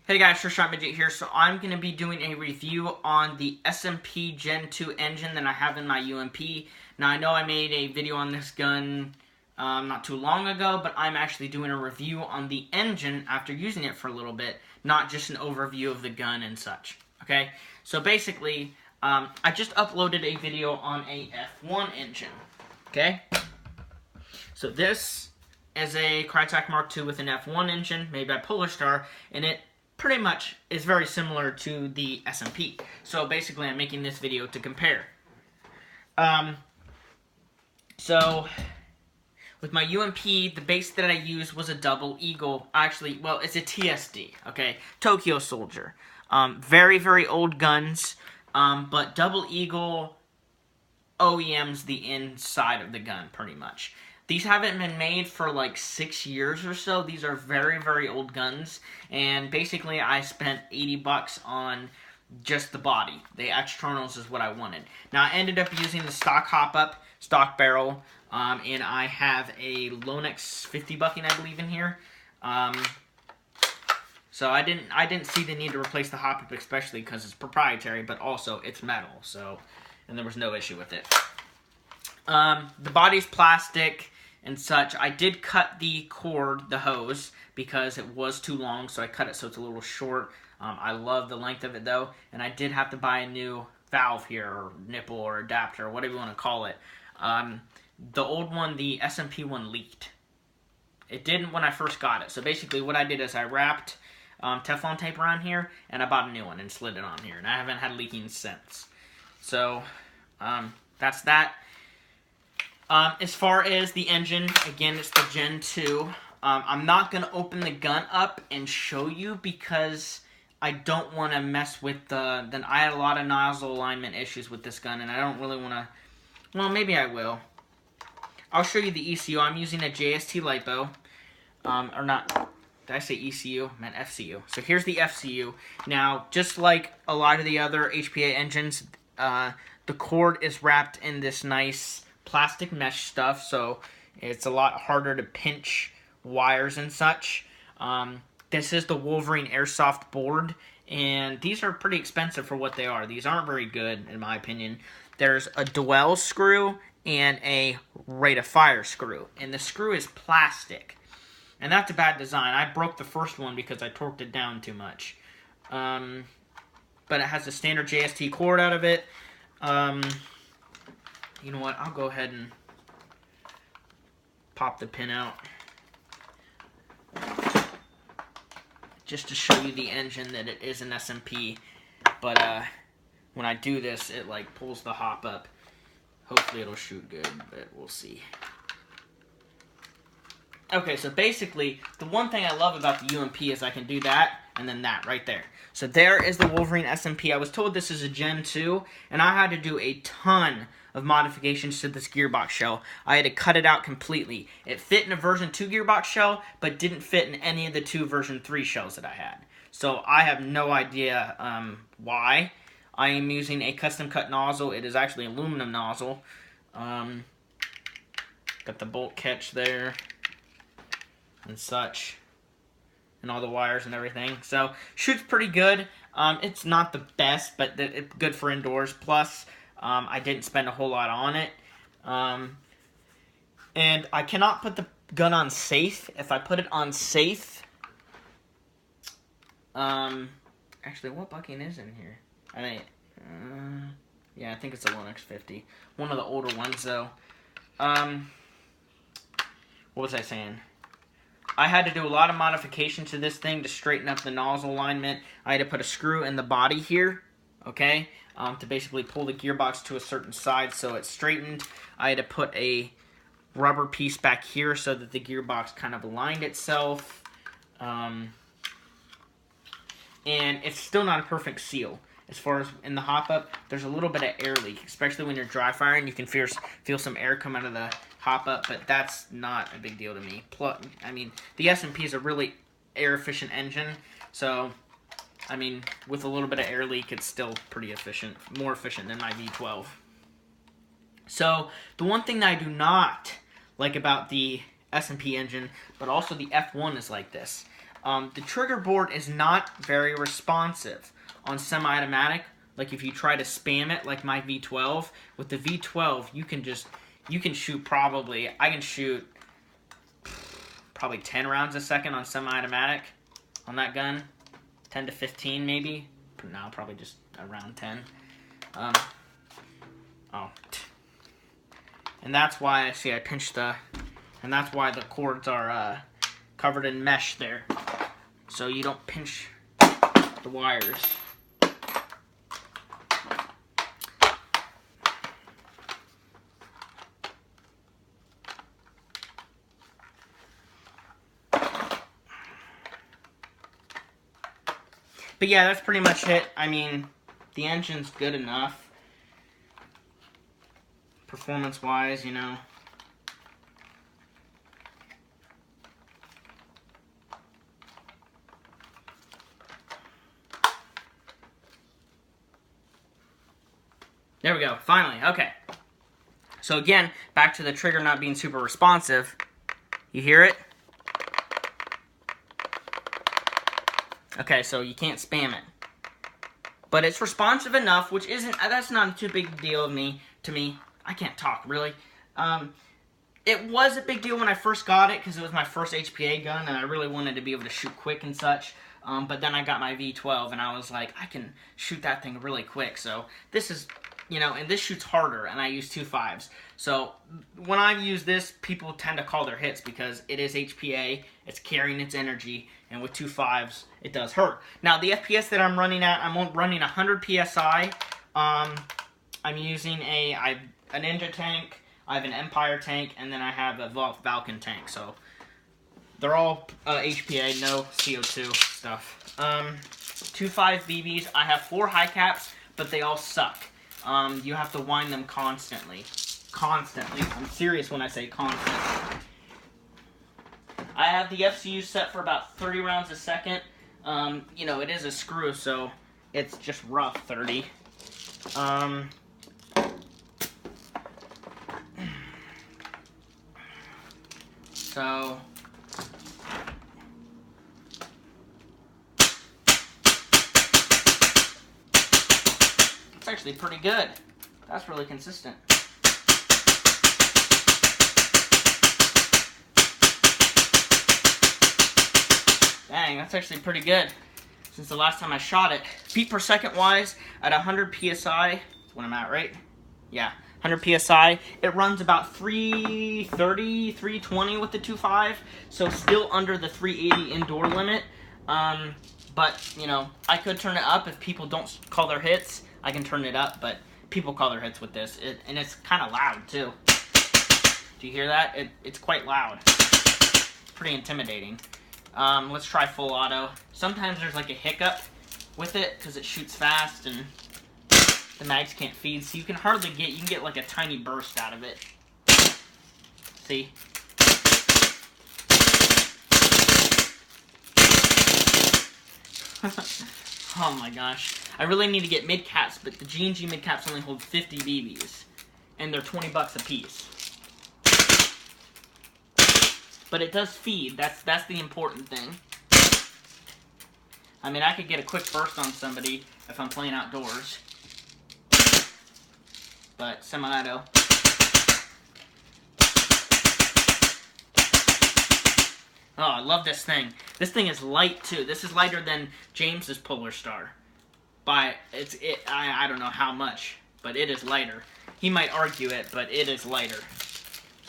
Hey guys, Short Midget here. So I'm going to be doing a review on the SMP Gen 2 engine that I have in my UMP. Now I know I made a video on this gun not too long ago, but I'm actually doing a review on the engine after using it for a little bit, not just an overview of the gun and such. Okay, so basically I just uploaded a video on a F1 engine. Okay, so this is a Crytek Mark II with an F1 engine made by Polar Star, and it pretty much is very similar to the SMP. So basically I'm making this video to compare. So with my UMP, the base that I used was a Double Eagle. Actually, well, it's a TSD, okay? Tokyo Soldier. Very, very old guns, but Double Eagle OEM's the inside of the gun, pretty much. These haven't been made for like 6 years or so. These are very, very old guns. And basically, I spent 80 bucks on just the body. The externals is what I wanted. Now, I ended up using the stock hop-up, stock barrel, and I have a Lonex 50 bucking, I believe, in here. So I didn't see the need to replace the hop-up, especially because it's proprietary, but also it's metal. So, and there was no issue with it. The body's plastic and such. I did cut the cord, the hose, because it was too long, so I cut it so it's a little short. I love the length of it, though, and I did have to buy a new valve here, or nipple, or adapter, or whatever you want to call it. The old one, the SMP one, leaked. It didn't when I first got it. So basically what I did is I wrapped Teflon tape around here, and I bought a new one and slid it on here, and I haven't had leaking since. So, that's that. As far as the engine, again, it's the Gen 2. I'm not going to open the gun up and show you because I don't want to mess with the... I had a lot of nozzle alignment issues with this gun, and I don't really want to... Well, maybe I will. I'll show you the ECU. I'm using a JST LiPo. Or not... Did I say ECU? I meant FCU. So here's the FCU. Now, just like a lot of the other HPA engines, the cord is wrapped in this nice plastic mesh stuff, so it's a lot harder to pinch wires and such. This is the Wolverine Airsoft board, and these are pretty expensive for what they are. These aren't very good, in my opinion. There's a dwell screw and a rate of fire screw, and the screw is plastic, and that's a bad design. I broke the first one because I torqued it down too much. But it has a standard JST cord out of it. You know what? I'll go ahead and pop the pin out. Just to show you the engine that it is an SMP. But when I do this, it like pulls the hop up. Hopefully it'll shoot good, but we'll see. Okay, so basically, the one thing I love about the UMP is I can do that, and then that right there. So there is the Wolverine SMP. I was told this is a Gen 2, and I had to do a ton of modifications to this gearbox shell. I had to cut it out completely. It fit in a version 2 gearbox shell, but didn't fit in any of the 2 version 3 shells that I had. So I have no idea why. I am using a custom cut nozzle. It is actually an aluminum nozzle. Got the bolt catch there and such, and all the wires and everything. So, shoots pretty good. It's not the best, but it's good for indoors. Plus, I didn't spend a whole lot on it. And I cannot put the gun on safe. If I put it on safe... actually, what bucking is in here? Yeah, I think it's a Lonex 50. One of the older ones, though. What was I saying? I had to do a lot of modification to this thing to straighten up the nozzle alignment. I had to put a screw in the body here, okay, to basically pull the gearbox to a certain side so it's straightened. I had to put a rubber piece back here so that the gearbox kind of aligned itself. And it's still not a perfect seal. As far as in the hop-up, there's a little bit of air leak, especially when you're dry firing. You can feel some air come out of the hop-up, but that's not a big deal to me. Plus, I mean, the SMP is a really air-efficient engine, so, I mean, with a little bit of air leak, it's still pretty efficient, more efficient than my V12. So, the one thing that I do not like about the SMP engine, but also the F1 is like this. The trigger board is not very responsive on semi-automatic. Like if you try to spam it like my V12, with the V12 you can shoot probably, I can shoot probably 10 rounds a second on semi-automatic on that gun. 10 to 15 maybe. No, probably just around 10. And that's why I pinched and that's why the cords are covered in mesh there, so you don't pinch the wires. But yeah, that's pretty much it. I mean, the engine's good enough. Performance-wise, you know. There we go, finally, okay. So again, back to the trigger not being super responsive. You hear it? Okay, so you can't spam it. But it's responsive enough, which that's not too big a deal to me. I can't talk, really. It was a big deal when I first got it, because it was my first HPA gun, and I really wanted to be able to shoot quick and such. But then I got my V12, and I was like, I can shoot that thing really quick. So this is, you know, and this shoots harder, and I use 2.5s. So when I use this, people tend to call their hits, because it is HPA, it's carrying its energy, and with 2.5s, it does hurt. Now, the FPS that I'm running at, I'm running 100 PSI. I'm using a Ninja tank, I have an Empire tank, and then I have a Vulcan tank. So they're all HPA, no CO2 stuff. 2.5 BBs. I have 4 high caps, but they all suck. You have to wind them constantly. Constantly. I'm serious when I say constantly. I have the FCU set for about 30 rounds a second. You know, it is a screw, so it's just rough 30. So it's actually pretty good. That's really consistent. Dang, that's actually pretty good since the last time I shot it. Feet per second wise, at 100 PSI, that's what I'm at, right? Yeah, 100 PSI. It runs about 330, 320 with the 2.5, so still under the 380 indoor limit. But, you know, I could turn it up if people don't call their hits. I can turn it up, but people call their hits with this. And it's kind of loud, too. Do you hear that? It's quite loud. Pretty intimidating. Let's try full auto. Sometimes there's like a hiccup with it because it shoots fast and the mags can't feed, so you can get like a tiny burst out of it. See? Oh my gosh. I really need to get mid-caps, but the G&G mid-caps only hold 50 BBs. And they're 20 bucks a piece. But it does feed. That's the important thing. I mean, I could get a quick burst on somebody if I'm playing outdoors. But semi-auto. Oh, I love this thing. This thing is light too. This is lighter than James's Polar Star. I don't know how much, but it is lighter. He might argue it, but it is lighter.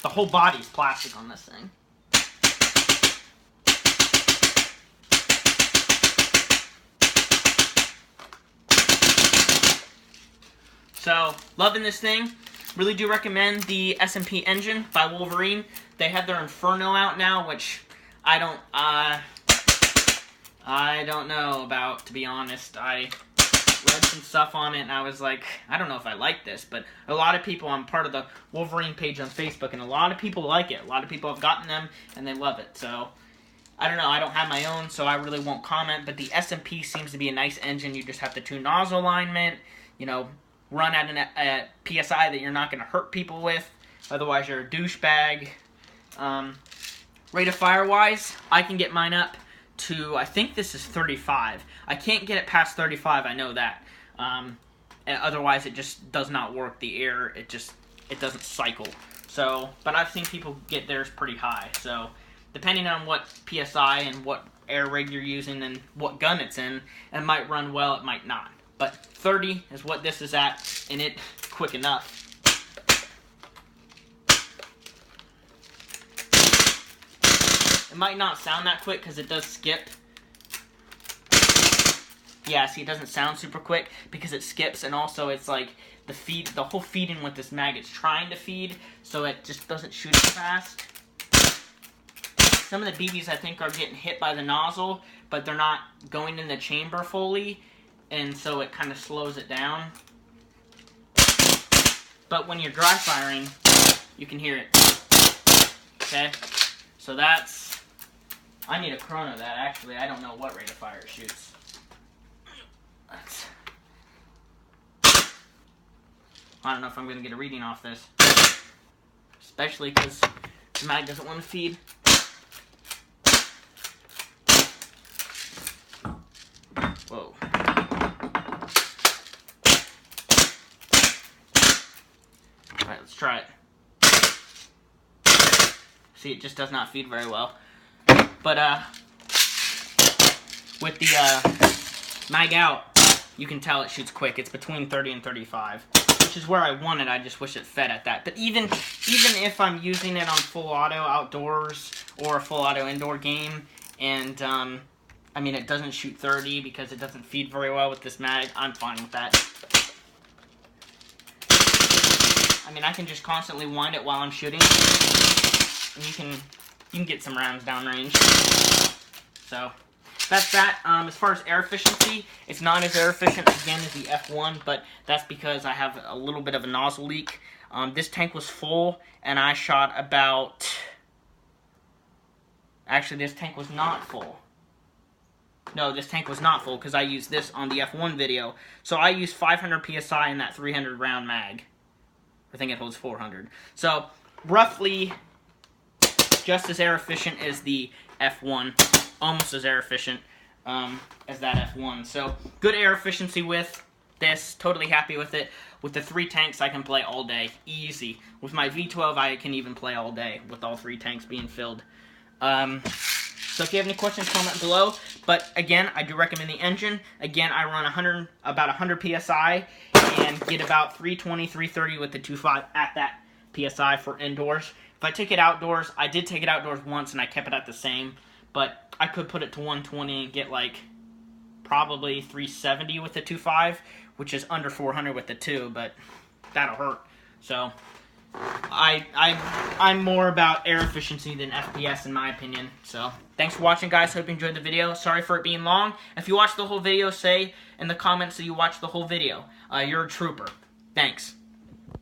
The whole body's plastic on this thing. So, loving this thing. Really do recommend the SMP engine by Wolverine. They have their Inferno out now, which I don't know about, to be honest. I read some stuff on it and I was like, I don't know if I like this, but a lot of people, I'm part of the Wolverine page on Facebook, and a lot of people like it. A lot of people have gotten them and they love it. So, I don't know, I don't have my own, so I really won't comment, but the SMP seems to be a nice engine. You just have to tune nozzle alignment, you know, run at a PSI that you're not going to hurt people with. Otherwise, you're a douchebag. Rate of fire wise, I can get mine up to, I think this is 35. I can't get it past 35, I know that. Otherwise, it just does not work. The air, it doesn't cycle. So, but I've seen people get theirs pretty high. So, depending on what PSI and what air rig you're using and what gun it's in, it might run well, it might not. But 30 is what this is at, and it's quick enough. It might not sound that quick because it does skip. Yeah, see, it doesn't sound super quick because it skips, and also it's like the whole feeding with this mag, it's trying to feed, so it just doesn't shoot as fast. Some of the BBs I think are getting hit by the nozzle, but they're not going in the chamber fully, and so it kind of slows it down. But when you're dry firing, you can hear it. Okay, so that's. I need a chrono that, actually. I don't know what rate of fire it shoots. I don't know if I'm going to get a reading off this. Especially because the mag doesn't want to feed. Whoa. Alright, let's try it. See, it just does not feed very well. But, with the, mag out, you can tell it shoots quick. It's between 30 and 35, which is where I want it. I just wish it fed at that. But even if I'm using it on full auto outdoors or a full auto indoor game, and, I mean, it doesn't shoot 30 because it doesn't feed very well with this mag, I'm fine with that. I mean, I can just constantly wind it while I'm shooting, and you can get some rounds downrange. So, that's that. As far as air efficiency, it's not as air efficient, again, as the F1, but that's because I have a little bit of a nozzle leak. This tank was full, and I shot about... Actually, this tank was not full. No, this tank was not full, because I used this on the F1 video. So I used 500 PSI in that 300 round mag. I think it holds 400. So, roughly... just as air efficient as the F1, almost as air efficient as that F1. So, good air efficiency with this, totally happy with it. With the 3 tanks, I can play all day, easy. With my V12, I can even play all day with all 3 tanks being filled. So if you have any questions, comment below. But again, I do recommend the engine. Again, I run about 100 PSI and get about 320, 330 with the 2.5 at that PSI for indoors. If I take it outdoors, I did take it outdoors once and I kept it at the same, but I could put it to 120 and get like probably 370 with the 2.5, which is under 400 with the 2, but that'll hurt. So I'm more about air efficiency than FPS in my opinion. So thanks for watching, guys. Hope you enjoyed the video. Sorry for it being long. If you watched the whole video, say in the comments that you watched the whole video. You're a trooper. Thanks.